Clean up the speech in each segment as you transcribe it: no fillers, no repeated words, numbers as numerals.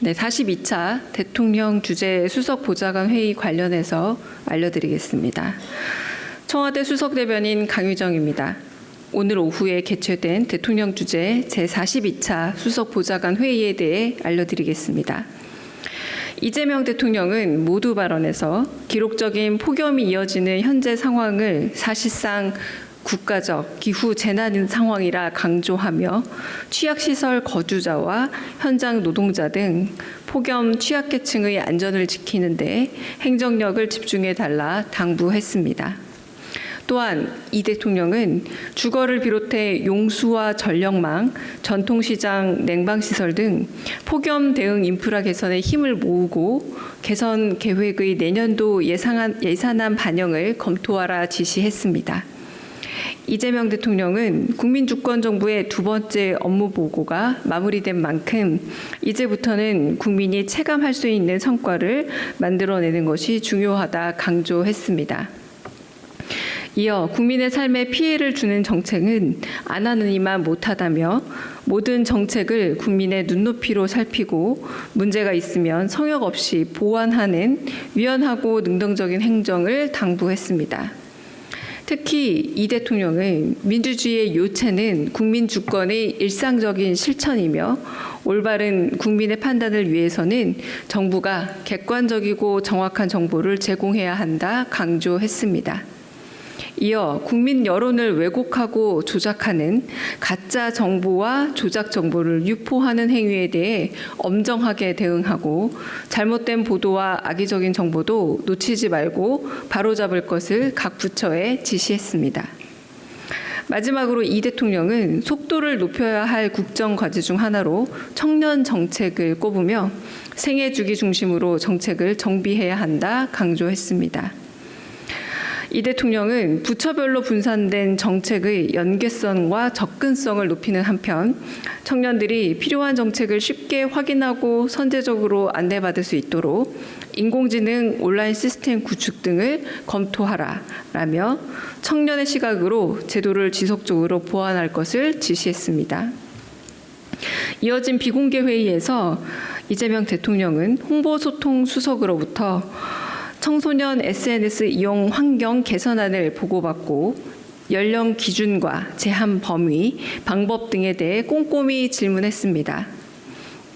네, 42차 대통령 주재 수석 보좌관 회의 관련해서 알려드리겠습니다. 청와대 수석대변인 강유정입니다. 오늘 오후에 개최된 대통령 주재 제42차 수석 보좌관 회의에 대해 알려드리겠습니다. 이재명 대통령은 모두 발언에서 기록적인 폭염이 이어지는 현재 상황을 사실상 국가적 기후 재난 상황이라 강조하며 취약시설 거주자와 현장 노동자 등 폭염 취약계층의 안전을 지키는 데 행정력을 집중해달라 당부했습니다. 또한 이 대통령은 주거를 비롯해 용수와 전력망, 전통시장, 냉방시설 등 폭염 대응 인프라 개선에 힘을 모으고 개선 계획의 내년도 예산안 반영을 검토하라 지시했습니다. 이재명 대통령은 국민주권정부의 두 번째 업무 보고가 마무리된 만큼 이제부터는 국민이 체감할 수 있는 성과를 만들어내는 것이 중요하다 강조했습니다. 이어 국민의 삶에 피해를 주는 정책은 안 하느니만 못하다며 모든 정책을 국민의 눈높이로 살피고 문제가 있으면 성역 없이 보완하는 유연하고 능동적인 행정을 당부했습니다. 특히 이 대통령은 민주주의의 요체는 국민 주권의 일상적인 실천이며 올바른 국민의 판단을 위해서는 정부가 객관적이고 정확한 정보를 제공해야 한다 강조했습니다. 이어 국민 여론을 왜곡하고 조작하는 가짜 정보와 조작 정보를 유포하는 행위에 대해 엄정하게 대응하고 잘못된 보도와 악의적인 정보도 놓치지 말고 바로잡을 것을 각 부처에 지시했습니다. 마지막으로 이 대통령은 속도를 높여야 할 국정 과제 중 하나로 청년 정책을 꼽으며 생애 주기 중심으로 정책을 정비해야 한다 강조했습니다. 이 대통령은 부처별로 분산된 정책의 연계성과 접근성을 높이는 한편 청년들이 필요한 정책을 쉽게 확인하고 선제적으로 안내받을 수 있도록 인공지능 온라인 시스템 구축 등을 검토하라라며 청년의 시각으로 제도를 지속적으로 보완할 것을 지시했습니다. 이어진 비공개 회의에서 이재명 대통령은 홍보소통 수석으로부터 청소년 SNS 이용 환경 개선안을 보고받고 연령 기준과 제한 범위, 방법 등에 대해 꼼꼼히 질문했습니다.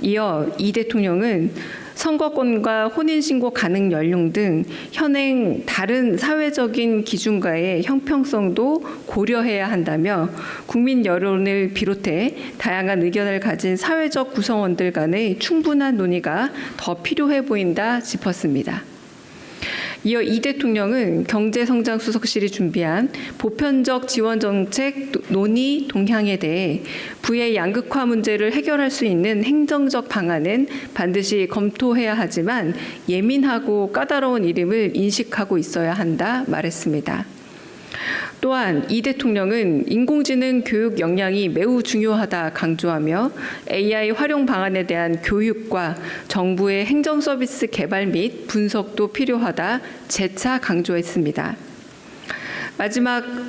이어 이 대통령은 선거권과 혼인신고 가능 연령 등 현행 다른 사회적인 기준과의 형평성도 고려해야 한다며 국민 여론을 비롯해 다양한 의견을 가진 사회적 구성원들 간의 충분한 논의가 더 필요해 보인다 짚었습니다. 이어 이 대통령은 경제성장수석실이 준비한 보편적 지원정책 논의 동향에 대해 부의 양극화 문제를 해결할 수 있는 행정적 방안은 반드시 검토해야 하지만 예민하고 까다로운 이름을 인식하고 있어야 한다 말했습니다. 또한 이 대통령은 인공지능 교육 역량이 매우 중요하다 강조하며 AI 활용 방안에 대한 교육과 정부의 행정 서비스 개발 및 분석도 필요하다 재차 강조했습니다.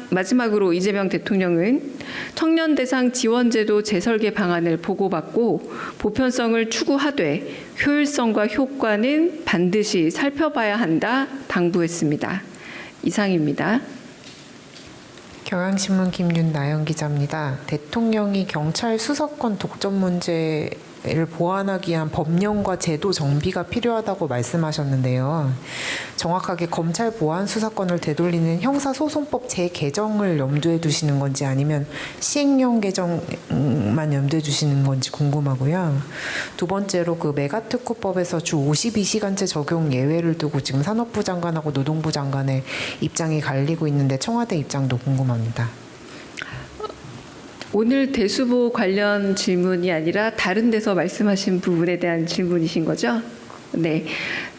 마지막으로 이재명 대통령은 청년 대상 지원제도 재설계 방안을 보고받고 보편성을 추구하되 효율성과 효과는 반드시 살펴봐야 한다 당부했습니다. 이상입니다. 경향신문 김윤나영 기자입니다. 대통령이 경찰 수사권 독점 문제를 보완하기 위한 법령과 제도 정비가 필요하다고 말씀하셨는데요. 정확하게 검찰 보안 수사권을 되돌리는 형사소송법 재개정을 염두에 두시는 건지 아니면 시행령 개정만 염두에 두시는 건지 궁금하고요. 두 번째로 그 메가특구법에서 주 52시간제 적용 예외를 두고 지금 산업부 장관하고 노동부 장관의 입장이 갈리고 있는데 청와대 입장도 궁금합니다. 오늘 대수보 관련 질문이 아니라 다른 데서 말씀하신 부분에 대한 질문이신 거죠? 네.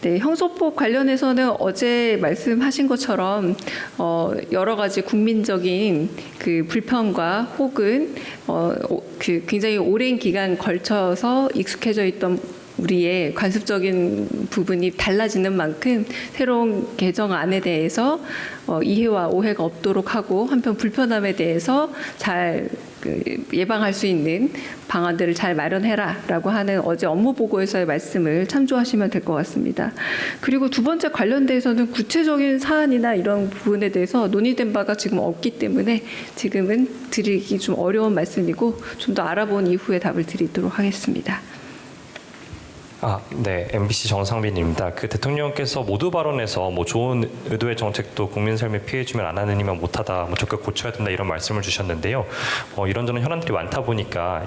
형소법 관련해서는 어제 말씀하신 것처럼 여러 가지 국민적인 그 불편과 혹은 그 굉장히 오랜 기간 걸쳐서 익숙해져 있던 우리의 관습적인 부분이 달라지는 만큼 새로운 개정안에 대해서 이해와 오해가 없도록 하고 한편 불편함에 대해서 잘 예방할 수 있는 방안들을 잘 마련해라라고 하는 어제 업무 보고에서의 말씀을 참조하시면 될 것 같습니다. 그리고 두 번째 관련돼서는 구체적인 사안이나 이런 부분에 대해서 논의된 바가 지금 없기 때문에 지금은 드리기 좀 어려운 말씀이고 좀 더 알아본 이후에 답을 드리도록 하겠습니다. 네, MBC 정상빈입니다. 대통령께서 모두 발언에서 좋은 의도의 정책도 국민 삶에 피해 주면 안 하느니만 못하다, 적극 고쳐야 된다 이런 말씀을 주셨는데요. 이런저런 현안들이 많다 보니까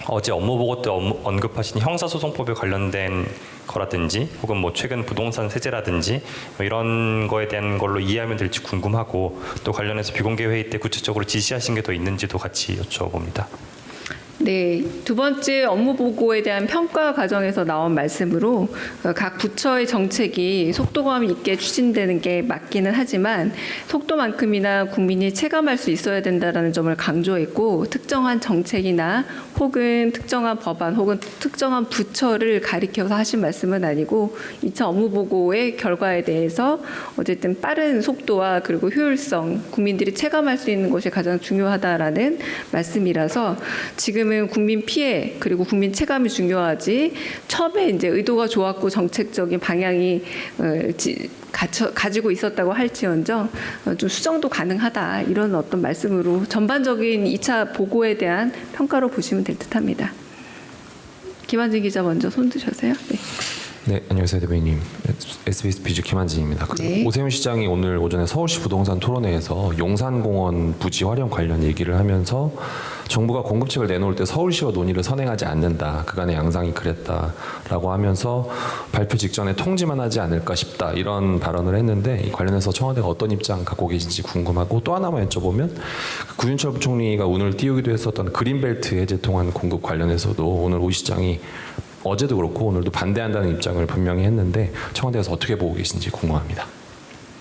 어제 업무 보고 때 언급하신 형사소송법에 관련된 거라든지 혹은 최근 부동산 세제라든지 이런 거에 대한 걸로 이해하면 될지 궁금하고 또 관련해서 비공개 회의 때 구체적으로 지시하신 게 더 있는지도 같이 여쭤봅니다. 네, 두 번째 업무 보고에 대한 평가 과정에서 나온 말씀으로 각 부처의 정책이 속도감 있게 추진되는 게 맞기는 하지만 속도만큼이나 국민이 체감할 수 있어야 된다라는 점을 강조했고 특정한 정책이나 혹은 특정한 법안 혹은 특정한 부처를 가리켜서 하신 말씀은 아니고 2차 업무 보고의 결과에 대해서 어쨌든 빠른 속도와 그리고 효율성, 국민들이 체감할 수 있는 것이 가장 중요하다라는 말씀이라서 지금은 국민 피해 그리고 국민 체감이 중요하지 처음에 이제 의도가 좋았고 정책적인 방향이 가지고 있었다고 할지언정 좀 수정도 가능하다 이런 어떤 말씀으로 전반적인 2차 보고에 대한 평가로 보시면 될 듯합니다. 김한진 기자 먼저 손 드셔서요. 네. 네, 안녕하세요 대변인님. SBS 비즈 김한진입니다. 네. 오세훈 시장이 오늘 오전에 서울시 부동산 토론회에서 용산공원 부지 활용 관련 얘기를 하면서 정부가 공급책을 내놓을 때 서울시와 논의를 선행하지 않는다. 그간의 양상이 그랬다라고 하면서 발표 직전에 통지만 하지 않을까 싶다. 이런 발언을 했는데 이 관련해서 청와대가 어떤 입장 갖고 계신지 궁금하고 또 하나만 여쭤보면 구윤철 부총리가 오늘 띄우기도 했었던 그린벨트 해제 통한 공급 관련해서도 오늘 오 시장이 어제도 그렇고 오늘도 반대한다는 입장을 분명히 했는데 청와대에서 어떻게 보고 계신지 궁금합니다.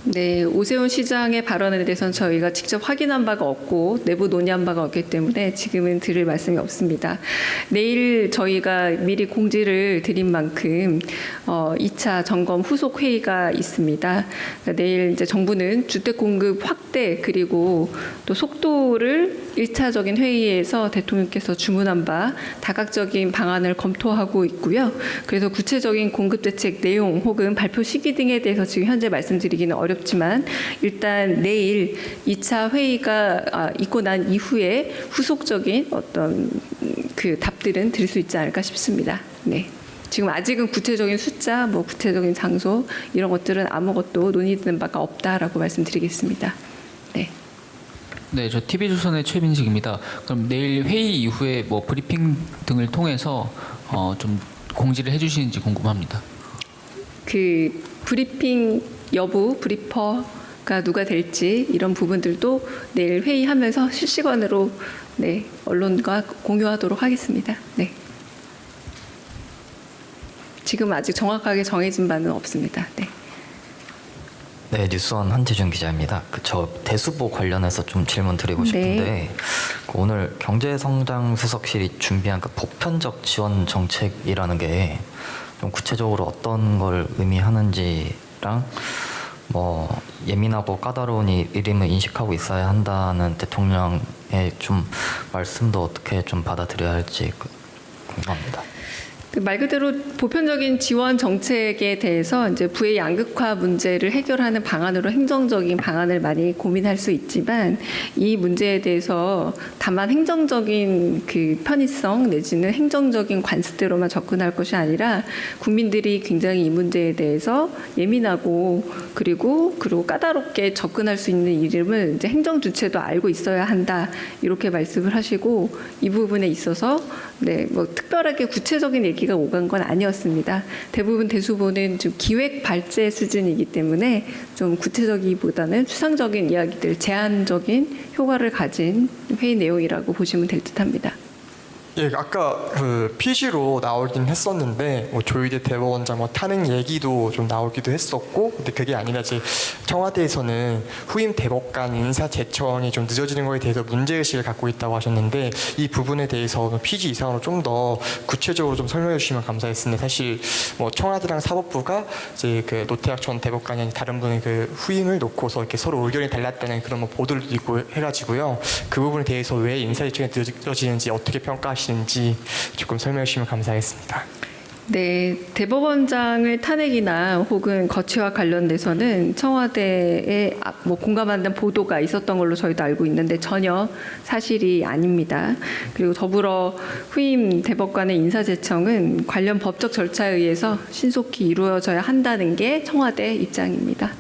네, 오세훈 시장의 발언에 대해서는 저희가 직접 확인한 바가 없고 내부 논의한 바가 없기 때문에 지금은 드릴 말씀이 없습니다. 내일 저희가 미리 공지를 드린 만큼 2차 점검 후속 회의가 있습니다. 그러니까 내일 이제 정부는 주택 공급 확대 그리고 또 속도를 1차적인 회의에서 대통령께서 주문한 바 다각적인 방안을 검토하고 있고요. 그래서 구체적인 공급 대책 내용 혹은 발표 시기 등에 대해서 지금 현재 말씀드리기는 어렵지만 일단 내일 2차 회의가 있고 난 이후에 후속적인 어떤 답들은 드릴 수 있지 않을까 싶습니다. 네. 지금 아직은 구체적인 숫자, 구체적인 장소 이런 것들은 아무것도 논의되는 바가 없다라고 말씀드리겠습니다. 네. 네, 저 TV조선의 최민식입니다. 그럼 내일 회의 이후에 브리핑 등을 통해서 좀 공지를 해주시는지 궁금합니다. 브리핑 여부, 브리퍼가 누가 될지 이런 부분들도 내일 회의하면서 실시간으로 네, 언론과 공유하도록 하겠습니다. 네. 지금 아직 정확하게 정해진 바는 없습니다. 네. 네, 뉴스원 한재준 기자입니다. 저 대수보 관련해서 좀 질문 드리고 싶은데 네. 오늘 경제성장수석실이 준비한 보편적 지원 정책이라는 게 좀 구체적으로 어떤 걸 의미하는지랑 예민하고 까다로운 일임을 인식하고 있어야 한다는 대통령의 좀 말씀도 어떻게 좀 받아들여야 할지 궁금합니다. 말 그대로 보편적인 지원 정책에 대해서 이제 부의 양극화 문제를 해결하는 방안으로 행정적인 방안을 많이 고민할 수 있지만 이 문제에 대해서 다만 행정적인 편의성 내지는 행정적인 관습대로만 접근할 것이 아니라 국민들이 굉장히 이 문제에 대해서 예민하고 그리고 까다롭게 접근할 수 있는 이름을 이제 행정 주체도 알고 있어야 한다 이렇게 말씀을 하시고 이 부분에 있어서 네, 특별하게 구체적인 얘기가 오간 건 아니었습니다. 대부분 대수보는 좀 기획 발제 수준이기 때문에 좀 구체적이보다는 추상적인 이야기들, 제한적인 효과를 가진 회의 내용이라고 보시면 될 듯합니다. 예, 아까 그 PG로 나오긴 했었는데 뭐 조희대 대법원장 뭐 타는 얘기도 좀 나오기도 했었고, 근데 그게 아니라 이제 청와대에서는 후임 대법관 인사 제청이 좀 늦어지는 거에 대해서 문제의식을 갖고 있다고 하셨는데, 이 부분에 대해서 PG 이상으로 좀 더 구체적으로 좀 설명해 주시면 감사하겠습니다. 사실 뭐 청와대랑 사법부가 이제 그 노태학 전 대법관이 아닌 다른 분의 그 후임을 놓고서 이렇게 서로 의견이 달랐다는 그런 뭐 보도를 있고 해가지고요. 그 부분에 대해서 왜 인사 제청이 늦어지는지 어떻게 평가하시는지 조금 설명해 주시면 감사하겠습니다. 네, 대법원장을 탄핵이나 혹은 거취와 관련돼서는 청와대에 뭐 공감한다는 보도가 있었던 걸로 저희도 알고 있는데 전혀 사실이 아닙니다. 그리고 더불어 후임 대법관의 인사제청은 관련 법적 절차에 의해서 신속히 이루어져야 한다는 게 청와대 입장입니다.